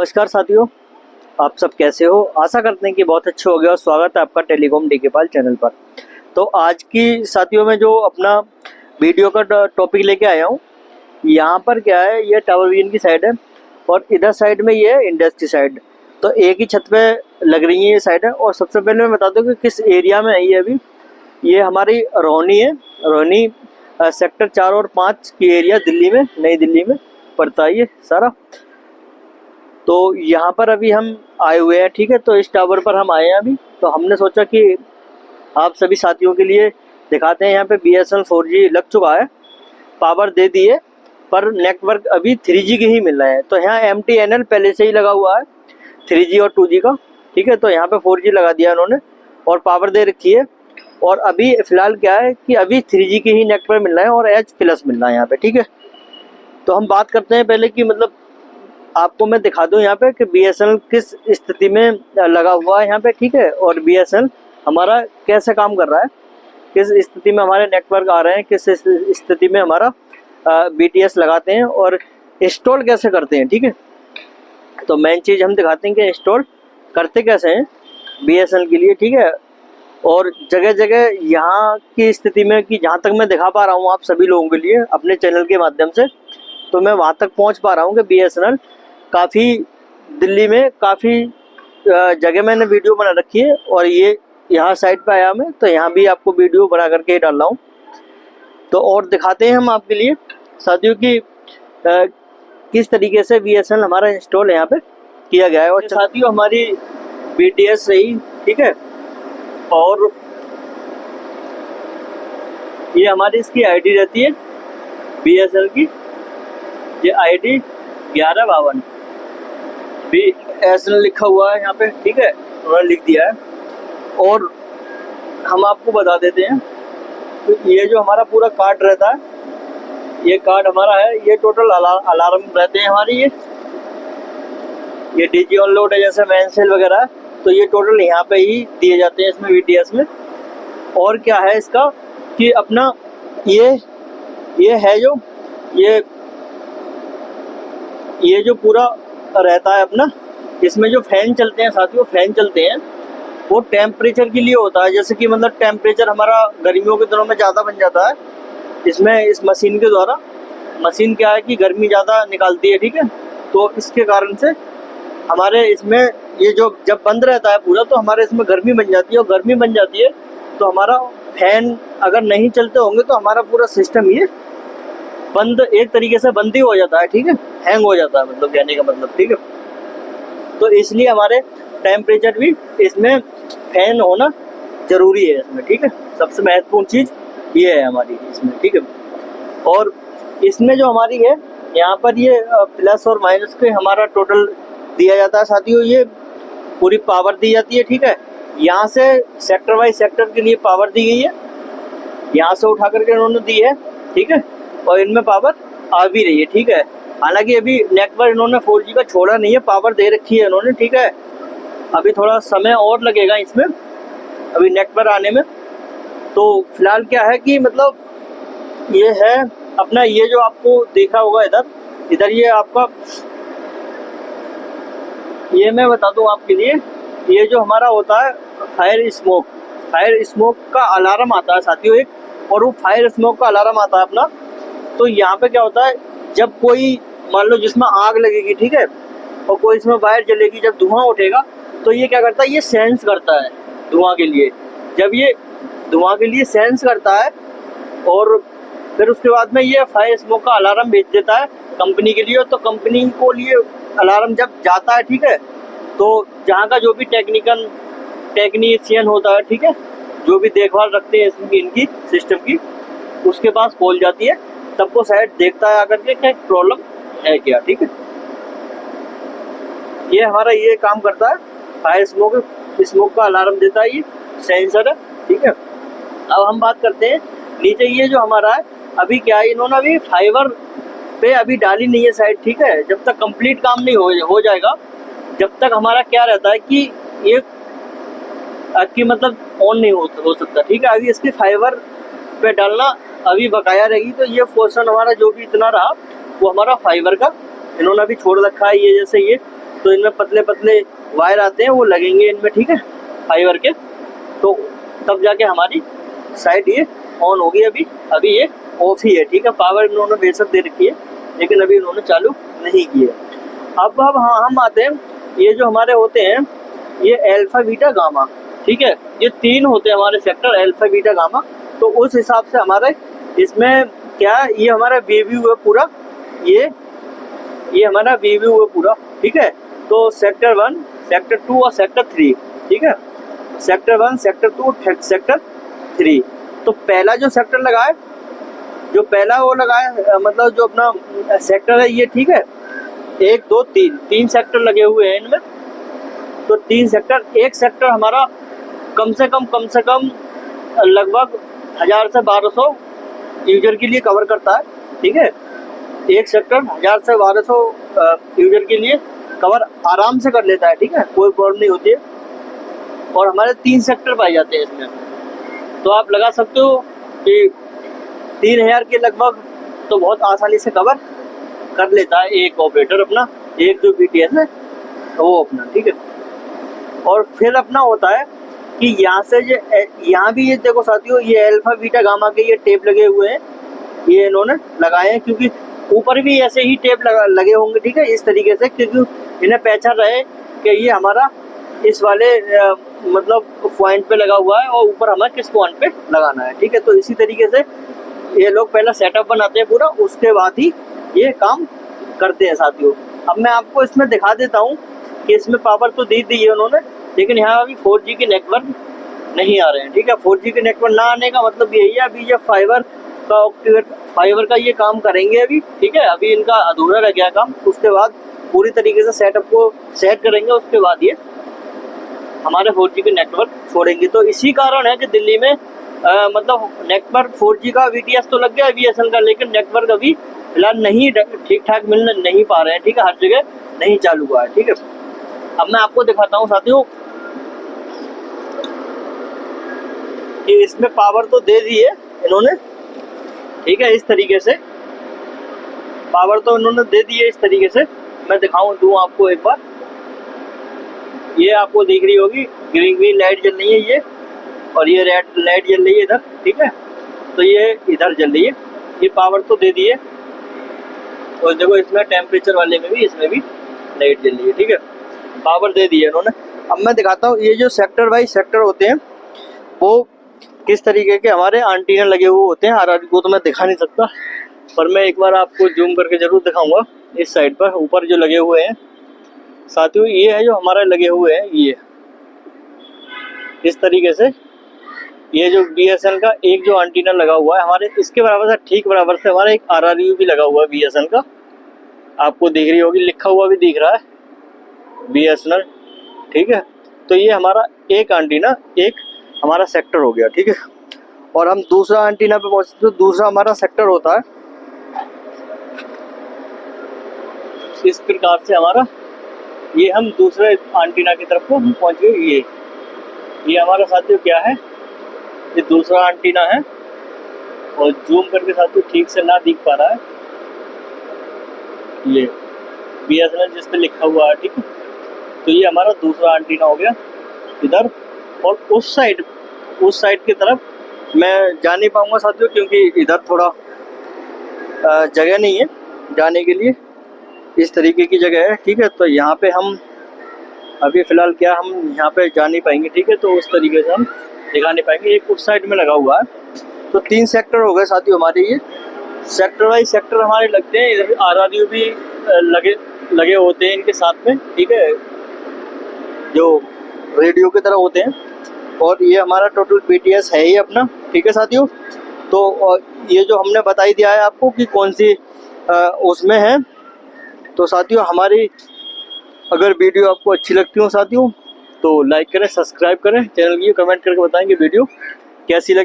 नमस्कार साथियों, आप सब कैसे हो। आशा करते हैं कि बहुत अच्छे हो गए और स्वागत है आपका टेलीकॉम डीकेपाल चैनल पर। तो आज की साथियों में जो अपना वीडियो का टॉपिक लेके आया हूँ, यहाँ पर क्या है, ये टावर विजन की साइड है और इधर साइड में ये है इंडस्ट्री साइड। तो एक ही छत पे लग रही है ये साइड है। और सबसे पहले मैं बता दूँ कि किस एरिया में है ये। अभी ये हमारी रोहिणी है, रोहिणी सेक्टर 4 और 5 की एरिया दिल्ली में, नई दिल्ली में पड़ता है ये सारा। तो यहाँ पर अभी हम आए हुए हैं, ठीक है। तो इस टावर पर हम आए हैं अभी। तो हमने सोचा कि आप सभी साथियों के लिए दिखाते हैं। यहाँ पे BSNL 4G लग चुका है, पावर दे दिए, पर नेटवर्क अभी 3G के ही मिल रहे हैं। तो यहाँ MTNL पहले से ही लगा हुआ है 3G और 2G का, ठीक है। तो यहाँ पे 4G लगा दिया उन्होंने और पावर दे रखी है। और अभी फ़िलहाल क्या है कि अभी 3G के ही नेटवर्क मिल रहा है और H+ मिल रहा है यहाँ पे, ठीक है। तो हम बात करते हैं पहले कि मतलब आपको मैं दिखा दूं यहाँ पे कि BSNL किस स्थिति में लगा हुआ है यहाँ पे, ठीक है। और BSNL हमारा कैसे काम कर रहा है, किस स्थिति में हमारे नेटवर्क आ रहे हैं, किस स्थिति में हमारा BTS लगाते हैं और इंस्टॉल कैसे करते हैं, ठीक है। तो मेन चीज़ हम दिखाते हैं कि इंस्टॉल करते कैसे हैं BSNL के लिए, ठीक है। और जगह जगह यहाँ की स्थिति में कि जहाँ तक मैं दिखा पा रहा हूँ आप सभी लोगों के लिए अपने चैनल के माध्यम से, तो मैं वहाँ तक पहुँच पा रहा हूँ कि BSNL काफ़ी दिल्ली में काफ़ी जगह मैंने वीडियो बना रखी है। और ये यहाँ साइड पे आया मैं, तो यहाँ भी आपको वीडियो बना करके डाल रहा हूँ। तो और दिखाते हैं हम आपके लिए साथियों की किस तरीके से BSNL हमारा इंस्टॉल यहाँ पे किया गया है। और साथियों हमारी BTS रही, ठीक है। और ये हमारी इसकी ID रहती है BSNL की, ये ID 1152 BSNL लिखा हुआ है यहाँ पे, ठीक है, उन्होंने लिख दिया है। और हम आपको बता देते हैं तो ये जो हमारा पूरा कार्ड रहता है, ये कार्ड हमारा है, ये टोटल अलार्म रहते हैं हमारी, ये DG ऑन लोड है जैसे मेन सेल वगैरह, तो ये टोटल यहाँ पे ही दिए जाते हैं इसमें BTS में। और क्या है इसका कि अपना ये है जो ये जो पूरा रहता है अपना, इसमें जो फैन चलते हैं साथियों, फैन चलते हैं वो टेम्परेचर के लिए होता है। जैसे कि मतलब टेम्परेचर हमारा गर्मियों के दिनों में ज़्यादा बन जाता है इसमें, इस मशीन के द्वारा। मशीन क्या है कि गर्मी ज़्यादा निकालती है, ठीक है। तो इसके कारण से हमारे इसमें ये जो जब बंद रहता है पूरा, तो हमारे इसमें गर्मी बन जाती है। और गर्मी बन जाती है तो हमारा फैन अगर नहीं चलते होंगे तो हमारा पूरा सिस्टम ये बंद, एक तरीके से बंद ही हो जाता है, ठीक है, हैंग हो जाता है, मतलब कहने का मतलब, ठीक है। तो इसलिए हमारे टेम्परेचर भी इसमें फैन होना ज़रूरी है इसमें, ठीक है। सबसे महत्वपूर्ण चीज़ ये है हमारी इसमें, ठीक है। और इसमें जो हमारी है यहाँ पर ये प्लस और माइनस के हमारा टोटल दिया जाता है साथियों। ये पूरी पावर दी जाती है, ठीक है। यहाँ से सेक्टर वाइज सेक्टर के लिए पावर दी गई है, यहाँ से उठा करके इन्होंने दी है, ठीक है। और इनमें पावर आ भी रही है, ठीक है। हालांकि अभी नेटवर्क इन्होंने 4G का छोड़ा नहीं है, पावर दे रखी है इन्होंने, ठीक है। अभी थोड़ा समय और लगेगा इसमें अभी नेटवर्क आने में। तो फिलहाल क्या है कि मतलब ये है अपना, ये जो आपको देखा होगा इधर ये आपका, ये मैं बता दूं आपके लिए, ये जो हमारा होता है फायर स्मोक का अलार्म आता है साथियों एक। और वो फायर स्मोक का अलार्म आता है अपना। तो यहाँ पे क्या होता है, जब कोई मान लो जिसमें आग लगेगी, ठीक है, और कोई इसमें वायर जलेगी, जब धुआं उठेगा तो ये क्या करता है, ये सेंस करता है धुआं के लिए। जब ये धुआं के लिए सेंस करता है और फिर उसके बाद में ये फायर स्मोक का अलार्म भेज देता है कंपनी के लिए। तो कंपनी को लिए अलार्म जब जाता है, ठीक है, तो जहाँ का जो भी टेक्नीशियन होता है, ठीक है, जो भी देखभाल रखते हैं इनकी सिस्टम की, उसके पास कॉल जाती है, तब वो शायद देखता है आकर के क्या प्रॉब्लम है क्या, ठीक है। ये हमारा ये काम करता है, फायर स्मोक का अलार्म देता है, ये सेंसर है, ठीक है। अब हम बात करते हैं नीचे, ये जो हमारा है अभी क्या है, इन्होंने अभी फाइबर पे अभी डाली नहीं है साइड, ठीक है। जब तक कंप्लीट काम नहीं हो जाएगा, जब तक हमारा क्या रहता है कि ये कि मतलब ऑन नहीं हो सकता, ठीक है। अभी इसकी फाइबर पे डालना अभी बकाया रहेगी। तो ये पोर्शन हमारा जो भी इतना रहा वो हमारा फाइबर का इन्होंने अभी छोड़ रखा है। ये जैसे ये तो इनमें पतले पतले वायर आते हैं, वो लगेंगे इनमें, ठीक है, फाइबर के। तो तब जाके हमारी साइट ये ऑन होगी। अभी ये ऑफ ही है, ठीक है। पावर इन्होंने बेशक दे रखी है, लेकिन अभी इन्होंने चालू नहीं की है। अब हाँ, हम आते हैं, ये जो हमारे होते हैं ये अल्फा बीटा गामा, ठीक है, ये 3 होते हैं हमारे सेक्टर, अल्फा बीटा गामा। तो उस हिसाब से हमारे इसमें क्या, ये हमारा वीव्यू है पूरा, ये हमारा वीव्यू है पूरा, ठीक है। तो सेक्टर 1, सेक्टर 2 और सेक्टर 3, ठीक है, सेक्टर 1, सेक्टर 2, सेक्टर 3। तो पहला जो सेक्टर लगा है, जो पहला वो लगा है, मतलब जो अपना सेक्टर है ये, ठीक है, 1 2 3 सेक्टर लगे हुए हैं इनमें। तो 3 सेक्टर, एक सेक्टर हमारा कम से कम लगभग 1000 से 1200 यूजर के लिए कवर करता है, ठीक है। एक सेक्टर 1000 से 1200 यूजर के लिए कवर आराम से कर लेता है, ठीक है, कोई प्रॉब्लम नहीं होती है। और हमारे 3 सेक्टर पाए जाते हैं इसमें, तो आप लगा सकते हो कि 3000 के लगभग तो बहुत आसानी से कवर कर लेता है एक ऑपरेटर अपना, एक जो BTS है वो अपना, ठीक है। और फिर अपना होता है कि यहाँ से यहाँ भी ये देखो साथियों, ये अल्फा बीटा गामा के ये टेप लगे हुए हैं, ये इन्होंने लगाए हैं, क्योंकि ऊपर भी ऐसे ही टेप लगे होंगे, ठीक है, इस तरीके से, क्योंकि इन्हें पहचान रहे कि ये हमारा इस वाले मतलब पॉइंट पे लगा हुआ है और ऊपर हमें किस पॉइंट पे लगाना है, ठीक है। तो इसी तरीके से ये लोग पहला सेटअप बनाते हैं पूरा, उसके बाद ही ये काम करते हैं साथियों। अब मैं आपको इसमें दिखा देता हूँ कि इसमें पावर तो दी है उन्होंने, लेकिन यहाँ अभी 4G के नेटवर्क नहीं आ रहे हैं, ठीक है। 4G के नेटवर्क ना आने का मतलब यही है, अभी ये फाइबर का ये काम करेंगे अभी, ठीक है। अभी इनका अधूरा रह गया काम, उसके बाद पूरी तरीके से सेटअप को सेट करेंगे, उसके बाद ये हमारे 4G के नेटवर्क छोड़ेंगे। तो इसी कारण है कि दिल्ली में मतलब नेटवर्क 4G का BTS तो लग गया है BSNL का, लेकिन नेटवर्क अभी फिलहाल नहीं ठीक ठाक मिल नहीं पा रहे हैं, ठीक है, हर जगह नहीं चालू हुआ है, ठीक है। अब मैं आपको दिखाता हूँ साथियों कि इसमें पावर तो दे दी है इन्होंने, ठीक है, इस तरीके से पावर तो इन्होंने दे दी है इस तरीके से। मैं दूँ आपको एक बार, ये आपको दिख रही होगी ग्रीन लाइट जल रही है ये, और ये रेड लाइट जल रही है इधर, ठीक है। तो ये इधर जल रही है, ये पावर तो दे दी है। और देखो इसमें टेम्परेचर वाले में भी, इसमें भी लाइट जल रही है, ठीक है, पावर दे दी है इन्होंने। अब मैं दिखाता हूँ ये जो सेक्टर वाइज सेक्टर होते हैं वो किस तरीके के हमारे एंटीना लगे हुए होते हैं। RRU को तो मैं दिखा नहीं सकता, पर मैं एक बार आपको जूम करके जरूर दिखाऊंगा। इस साइड पर ऊपर जो लगे हुए हैं साथियों, ये है जो हमारे लगे हुए हैं, ये इस तरीके से, ये जो BSNL का एक जो एंटीना लगा हुआ है हमारे, इसके बराबर से ठीक बराबर से हमारा एक RRU भी लगा हुआ है BSNL का, आपको दिख रही होगी, लिखा हुआ भी दिख रहा है BSNL, ठीक है। तो ये हमारा एक एंटीना, एक हमारा सेक्टर हो गया, ठीक है। और हम दूसरा एंटीना पे पहुंचते तो दूसरा हमारा सेक्टर होता है इस प्रकार से हमारा, ये हम दूसरे एंटीना की तरफ को हम पहुंच गए। ये हमारा साथियों क्या है, ये दूसरा एंटीना है, और जूम करके साथियों ठीक से ना दिख पा रहा है, ये BSNL जिस पे लिखा हुआ है, ठीक है। तो ये हमारा दूसरा एंटीना हो गया इधर। और उस साइड की तरफ मैं जा नहीं पाऊंगा साथियों, क्योंकि इधर थोड़ा जगह नहीं है जाने के लिए, इस तरीके की जगह है, ठीक है। तो यहाँ पे हम अभी फ़िलहाल क्या हम यहाँ पे जा नहीं पाएंगे, ठीक है। तो उस तरीके से हम दिखा नहीं पाएंगे, एक उस साइड में लगा हुआ है। तो 3 सेक्टर हो गए साथियों हमारे, ये सेक्टर वाइज सेक्टर हमारे लगते हैं। इधर RRU भी लगे होते हैं इनके साथ में, ठीक है, जो रेडियो की तरह होते हैं। और ये हमारा टोटल BTS है ही अपना, ठीक है साथियों। तो ये जो हमने बताई दिया है आपको कि कौन सी उसमें है। तो साथियों हमारी अगर वीडियो आपको अच्छी लगती हो साथियों, तो लाइक करें, सब्सक्राइब करें चैनल की, कमेंट करके बताएंगे वीडियो कैसी लगी।